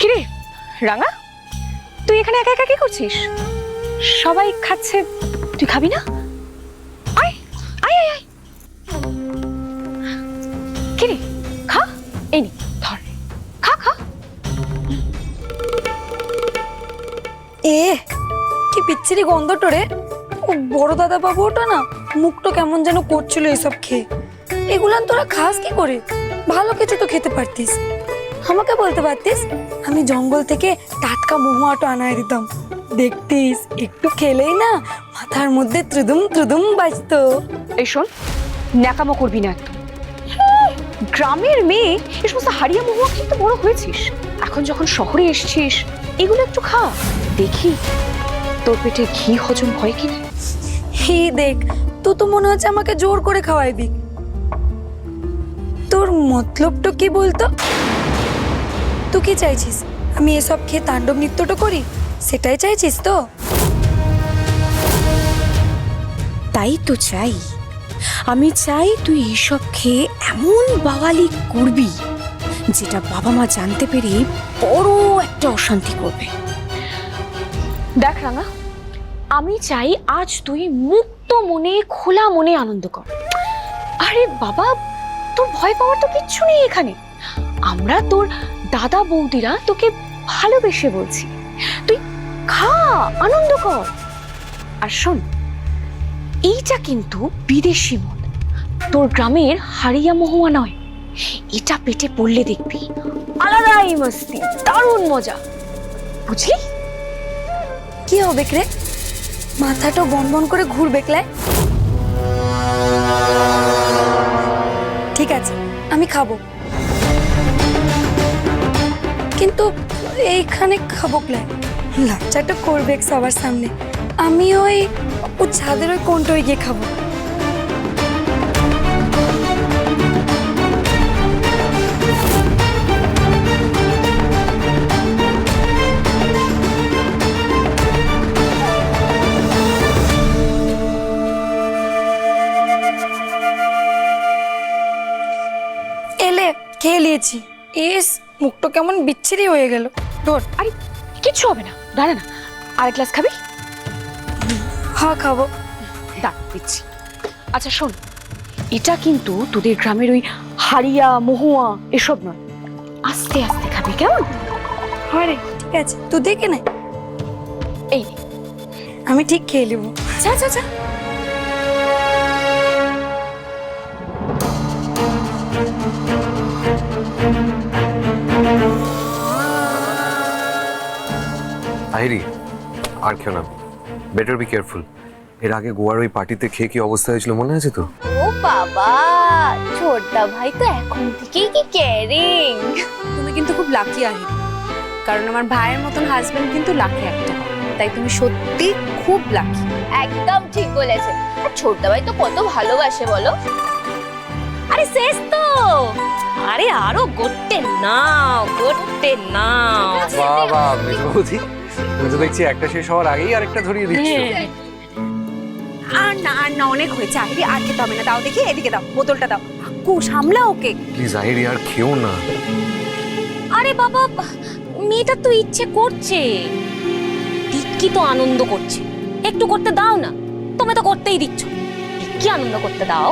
কিরে রাঙা, তুই এখানে একা একা কি করছিস? সবাই খাচ্ছে, তুই খাবি না? আয় আয় আয় আয়। কিরে খা, এই নে ধর, খা খা। এ কি বিচ্ছিরি গন্ধটা রে। ও বড় দাদা বাবু ওটা না, মুখটা কেমন যেন করছিল এসব খেয়ে। এগুলান তোরা খাস কি করে? ভালো কিছু তো খেতে পারতিস, আমাকে বলতে পারতিস, আমি জঙ্গল থেকে টাটকা মহুয়াটা আনায় দিতাম। দেখতিস একটু খেলেই না মাথার মধ্যে ত্রুদুম ত্রুদুম বাজতো। এই শোন, ন্যাকামো করবি না একদম। গ্রামের মেয়ে এ সমস্ত হারিয়া মহুয়া কিন্তু বড় হয়েছিস, এখন যখন শহরে এসেছিস এগুলো একটু খা, দেখি তোর পেটে ঘি হজম হয় কিনা। হে দেখ, তুই তো মনে হচ্ছে আমাকে জোর করে খাওয়াইবি। তোর মতলবটা কি বলতো? তুই কি চাইছিস আমি এসব খেয়ে তাণ্ডব নৃত্যটা করি, সেটাই চাইছিস তো? তাই তো চাই, আমি চাই তুই এইসব খেয়ে এমন বাওয়ালি করবি যেটা বাবা মা জানতে পেরে বড় একটা অশান্তি করবে। দেখ রাঙা, আমি চাই আজ তুই মুক্ত মনে খোলা মনে আনন্দ কর। আরে বাবা, তোর ভয় পাওয়ার তো কিচ্ছু নেই এখানে। আমরা তোর দাদা বৌদিরা তোকে ভালোবেসে বলছি, তুই খা, আনন্দ কর। আর শোন, এইটা কিন্তু বিদেশি মদ, তোর গ্রামের হারিয়া মহুয়া নয়। এটা পেটে পড়লে দেখবি আলাদাই মস্তি, দারুণ মজা, বুঝলি? কি হবে রে, মাথাটা বন বন করে ঘুরবে ক্লাই। ঠিক আছে আমি খাবো, কিন্তু এইখানে খাবো ক্লাই? লজ্জাটা করবে সবার সামনে। আমি ওই ছাদের ওই কোনটায় গিয়ে খাবো। এলে খেয়ে নিয়েছি। এস মুখটা কেমন বিচ্ছিরি হয়ে গেল। ধর। আরে কিচ্ছু হবে না, দাঁড়া না, আর এক গ্লাস খাবি? হ্যাঁ খাবো। দাঁড়া দিচ্ছি। আচ্ছা শোন, এটা কিন্তু তোদের গ্রামের ওই হারিয়া মহুয়া এসব নয়, আস্তে আস্তে খাবি, কেমন? হ্যাঁ রে ঠিক আছে, তুই দেখে নে, এই নে। আমি ঠিক খেয়ে নেবো। যা যা যা। আহিরি, আর খেও না, বেটার বি কেয়ারফুল। এর আগে গোয়ার ওই পার্টিতে খেয়ে কি অবস্থা হয়েছিল মনে আছে তো? ও বাবা, ছোটদা ভাই তো এখন থেকেই কি কেয়ারিং। তুমি কিন্তু খুব লাকি আহিরি, কারণ আমার ভাইয়ের মতন হাজবেন্ড কিন্তু লাখে একটা, তাই তুমি সত্যি খুব লাকি। একদম ঠিক বলেছে। আর ছোটদা ভাই তো কত ভালোবাসে বলো। আরে শেষ তো, আরে আরো গড়তে নাও, গড়তে নাও। বাবা মেজো বৌদি, তুমি তো দেখছি একটা শেষ হওয়ার আগেই আরেকটা ধরিয়ে দিচ্ছ। আর না অনেক হয়েছে আহিরি, আর খেতে হবে না। দাও দেখি, এদিকে দাও, বোতলটা দাও। কু সামলা ওকে। প্লিজ আহিরি, আর খেও না। আরে বাবা, মেয়েটা তো ইচ্ছে করছে, টিক্কি তো আনন্দ করছে, একটু করতে দাও না। তুমি তো করতেই দিচ্ছ, টিক্কি আনন্দ করতে দাও।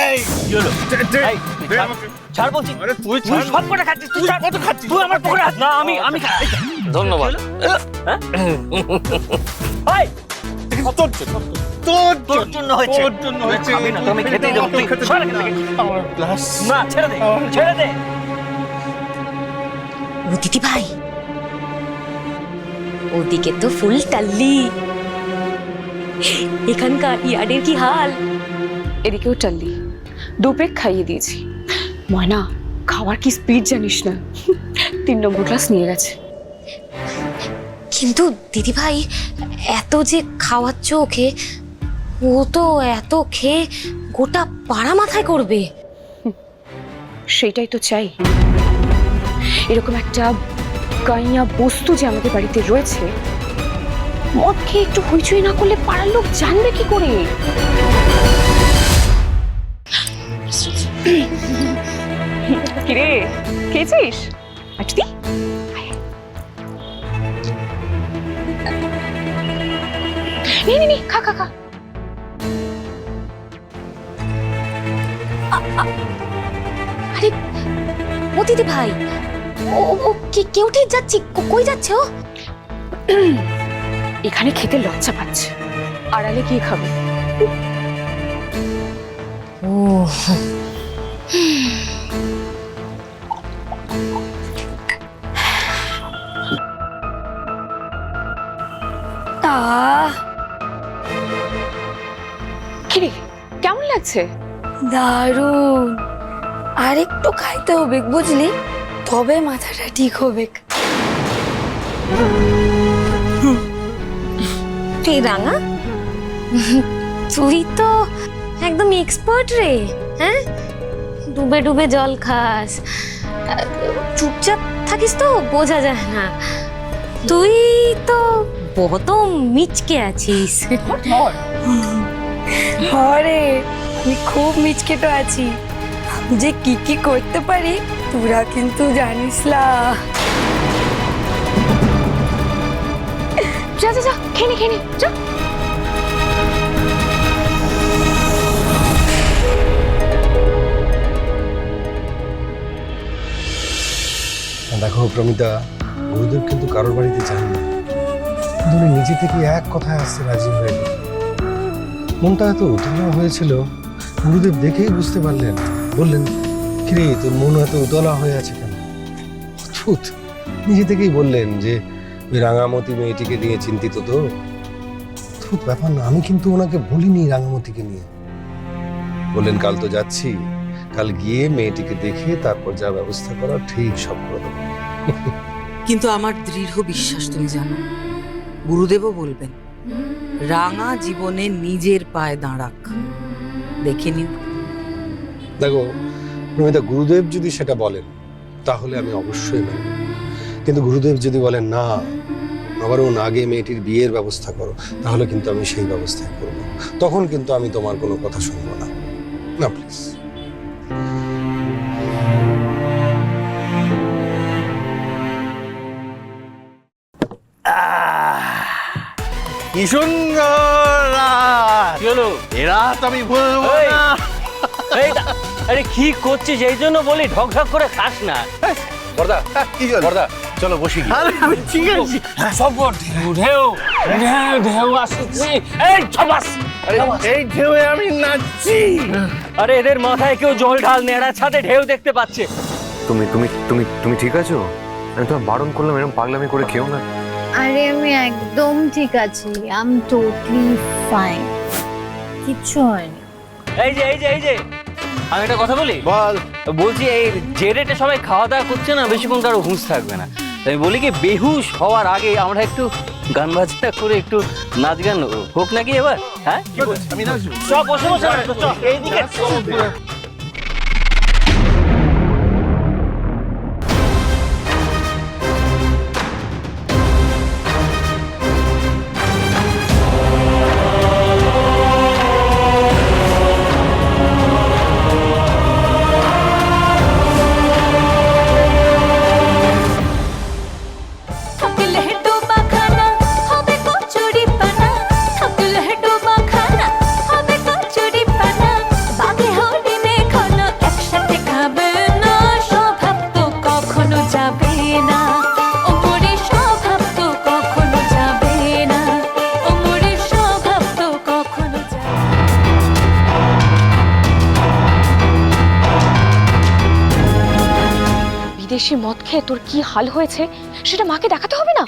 এই কি হলো? এই, ছাড় বলছি। তুই সব করে খাচ্ছিস, তুই কত খাচ্ছিস? তুই আমার পকেটে হাত না, আমি খাই। ধন্যবাদ। এই, তোর জন্য হয়েছে। খাবি না তো আমি খেতেই দেবো। তুই সর এখান থেকে। না, ছেড়ে দে, ছেড়ে দে। ও দিদি ভাই, ওদিকে তো ফুল টাল্লি, এখানকার ইয়ার্ডের কি হাল? এদিকেও টাল্লি, দু পেক খাইয়ে দিয়েছি। ময়না, খাওয়ার কি স্পিড জানিস না, 3 নম্বর গ্লাস নিয়ে গেছে। কিন্তু দিদি ভাই, এত যে খাওয়াচ্ছ ওকে, ও তো এত খেয়ে গোটা পাড়া মাথায় করবে। সেটাই তো চাই, এরকম একটা গাইয়া বস্তু যে আমাদের বাড়িতে রয়েছে, মদ খেয়ে একটু হইচই না করলে পাড়ার লোক জানবে কি করে? কিরে, খেয়েছিস? আচ্ছা দি নে খা খা খা। আরে ও দিদি ভাই, ও ও কেউ ঠিক যাচ্ছি, কই যাচ্ছে ও? এখানে খেতে লজ্জা পাচ্ছে, আড়ালে কি খাবে? ও আহ কিরে কেমন লাগছে? দারুণ। আর একটু খাইতে হবে বুঝলি, তবে মাথাটা ঠিক হবে। তুই রাঙা, তুই তো একদম এক্সপার্ট রে। হ্যাঁ, ডুবে ডুবে জল খাস, চুপচাপ থাকিস তো বোঝা যায় না। তুই তো বহুত মিচকে আছিস। হরে, আমি খুব মিচকেটো আছি। আমি যে কি কি করতে পারি তোরা কিন্তু জানিস না। যা যা যা খেয়ে নে যা। দেখো প্রমিতা, গুরুদেব কিন্তু কারোর বাড়িতে যান না, কিন্তু উনি নিজে থেকে এক কথায় আসতে রাজি হয়ে গেল। মনটা এত উতলা হয়েছিল, গুরুদেব দেখেই বুঝতে পারলেন। বললেন, কিরে তোর মন এত উতলা হয়ে আছে কেন? অদ্ভুত, নিজে থেকেই বললেন যে ওই রাঙামতি মেয়েটিকে নিয়ে চিন্তিত। তো অদ্ভুত ব্যাপার না? আমি কিন্তু ওনাকে বলিনি রাঙামতিকে নিয়ে। বললেন কাল তো যাচ্ছি, কাল গিয়ে মেয়েটিকে দেখে তারপর যা ব্যবস্থা করা ঠিক সব করে দেবো। কিন্তু আমার দৃঢ় বিশ্বাস তুমি জানো, গুরুদেবও বলবেন রাঙা জীবনে নিজের পায়ে দাঁড়াক। দেখে নিও। দেখো প্রমিতা, গুরুদেব যদি সেটা বলেন তাহলে আমি অবশ্যই মানব, কিন্তু গুরুদেব যদি বলেন না, বরং আগে মেয়েটির বিয়ের ব্যবস্থা করো, তাহলে কিন্তু আমি সেই ব্যবস্থাই করব। তখন কিন্তু আমি তোমার কোনো কথা শুনবো না। না প্লিজ। কি সুন্দর রাত। কি হলো? এ রাত আমি ভুলবো এই, না। আরে কি করছিস? এই জন্য বলি ঢক ঢক করে খাস না। বর্দা, কি হলো? বর্দা চলো বসি গিয়ে। আরে আমি ঠিক আছি। সব ঢেউ ঢেউ ঢেউ ঢেউ আসছে। এই ছবাস! আরে এই ঢেউয়ে আমি নাচছি। আরে এদের মাথায় কেউ জল ঢাল নেড়া ছাদে ঢেউ দেখতে পাচ্ছে। তুমি তুমি তুমি তুমি ঠিক আছো? আমি তোমায় বারণ করলাম এরকম পাগলামি করে খেও না। আরে আমি একদম ঠিক আছি, আই এম টোটালি ফাইন, কিচ্ছু হয়নি। এই যে আমি একটা কথা বলি। বল। বলছি এই যে রেটে সবাই খাওয়া দাওয়া করছে না, বেশিক্ষণ কারো হুঁশ থাকবে না। তাই বলি কি, বেহুশ হওয়ার আগে আমরা একটু গান বাজনা করে একটু নাচ গান হোক নাকি এবার? হ্যাঁ আমি নাচবো। সব বসে বসে এইদিকে। বিদেশি মদ খেয়ে তোর কি হাল হয়েছে সেটা মাকে দেখাতে হবে না?